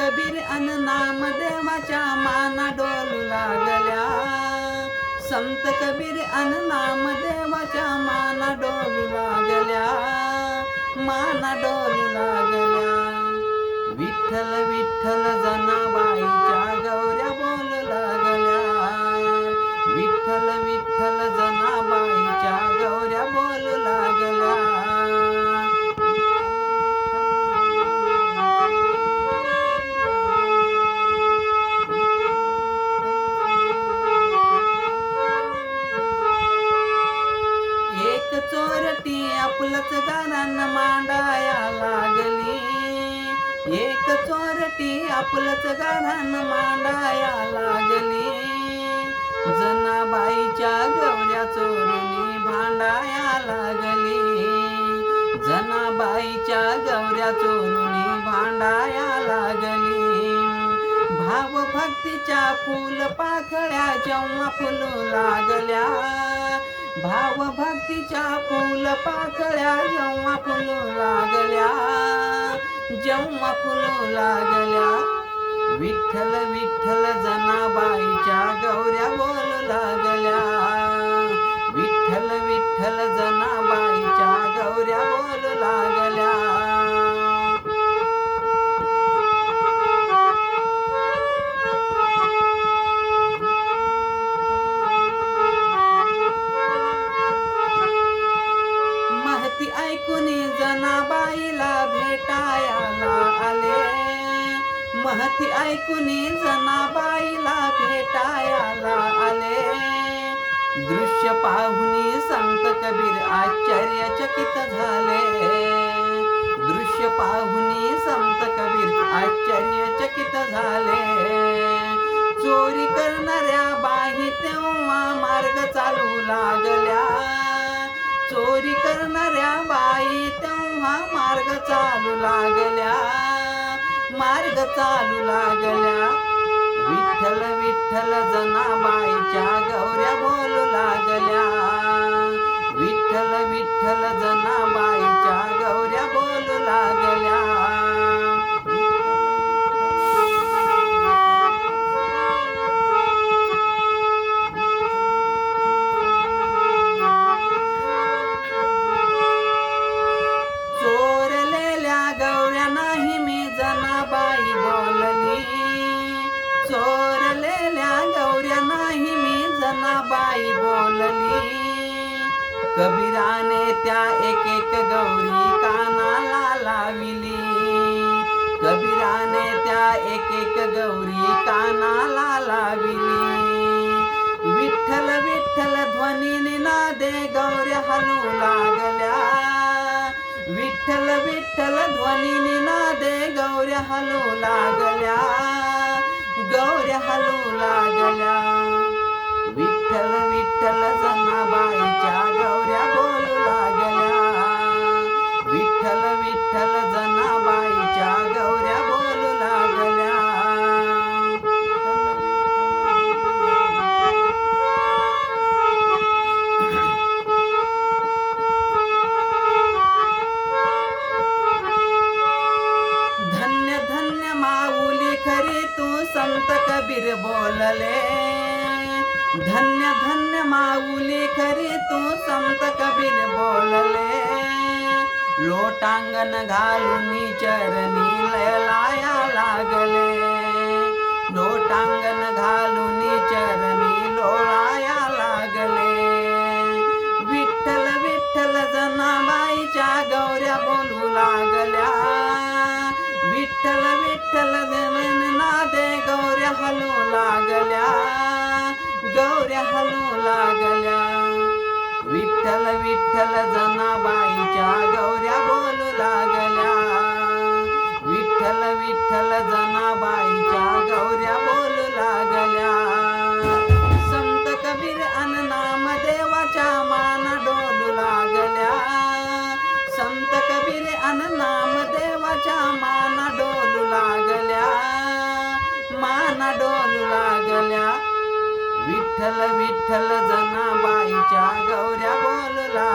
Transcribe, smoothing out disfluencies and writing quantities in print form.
कबीर अन नामदेवाच्या माना डोलू लागल्या. संत कबीर अन नामदेवाच्या माना डोलू लागल्या. माना डोलू लागल्या. विठ्ठल विठ्ठल जनाबाईच्या गौऱ्या बोलू लागल्या. विठ्ठल विठ्ठल जनाबाईच्या गौऱ्या बोलू लागल्या. एक चोरटी आपलंच गाणं मांडाया लागली. एक चोरटी आपलंच गाणं मांडाया लागली. जनाबाईच्या गौऱ्या चोरुनी भांडाया लागली. जनाबाईच्या गौऱ्या चोरुनी भांडाया लागली. भावभक्तीच्या फुल पाकळ्या जेव्हा फुलू लागल्या. भावभक्तीच्या फुल पाकळ्या जेव्हा फुलू लागल्या. जेव्हा फुलू लागल्या. विठ्ठल विठ्ठल जनाबाईच्या गौऱ्या बोलू लागल्या. विठ्ठल विठ्ठल जनाबाईच्या गौऱ्या बोलू लागल्या. महती ऐकुनी जनाबाईला भेटायला आले. महती ऐकुनी जनाबाईला भेटायला आले. दृश्य पाहुनी संत कबीर आश्चर्यचकित झाले. दृश्य पाहुनी संत कबीर आश्चर्यचकित झाले. चोरी करणाऱ्या बाई तेव्हा मार्ग चालू लागल्या. चोरी करणाऱ्या बाई तेव्हा मार्ग चालू लागल्या. मार्ग चालू लागल्या. विठ्ठल विठ्ठल जनाबाईच्या गौऱ्या बोलू लागल्या. विठ्ठल विठ्ठल जनाबाईच्या गौऱ्या बोलू लागल्या. चोरलेल्या गौऱ्या नाही मी जनाबाई बोलली. चोरलेल्या गौऱ्या नाही मी जनाबाई बोलली. कबीराने त्या एक एक गौरी कानाला लाविली. कबीराने त्या एक एक गौरी कानाला लाविली. विठ्ठल विठ्ठल ध्वनीने नादे गौऱ्या हलू लागल्या. विठ्ठल विठ्ठल ध्वनीने नादे गौऱ्या हलू लागल्या. गौऱ्या हलू लागल्या. विठ्ठल विठ्ठल जनाबाईच्या गौऱ्या बोलू लागल्या. विठ्ठल विठ्ठल जनाबाईच्या गौऱ्या बोलू लागल्या. धन्य धन्य माऊली खरी तू संत कबीर बोलले. धन्य धन्य माऊली खरी तू संत कबीर बोलले. लोटांगण घालून चरणी लयलाया लागले. लोटांगण घालून चरणी लोळाया लागले. विठ्ठल विठ्ठल जनाबाईच्या गौऱ्या बोलू लागल्या. विठ्ठल विठ्ठल नादे गौऱ्या हलू लागल्या. गौऱ्या हलू लागल्या. विठ्ठल विठ्ठल जनाबाईच्या गौऱ्या बोलू लागल्या. विठ्ठल विठ्ठल जनाबाईच्या गौऱ्या बोलू लागल्या. संत कबीर अन नामदेवाच्या माना डोलू लागल्या. संत कबीर अन नामदेवाच्या माना डोलू लागल्या. माना डोलू लागल्या. विठ्ठल विठ्ठल जनाबाईच्या गौऱ्या बोलू लागल्या.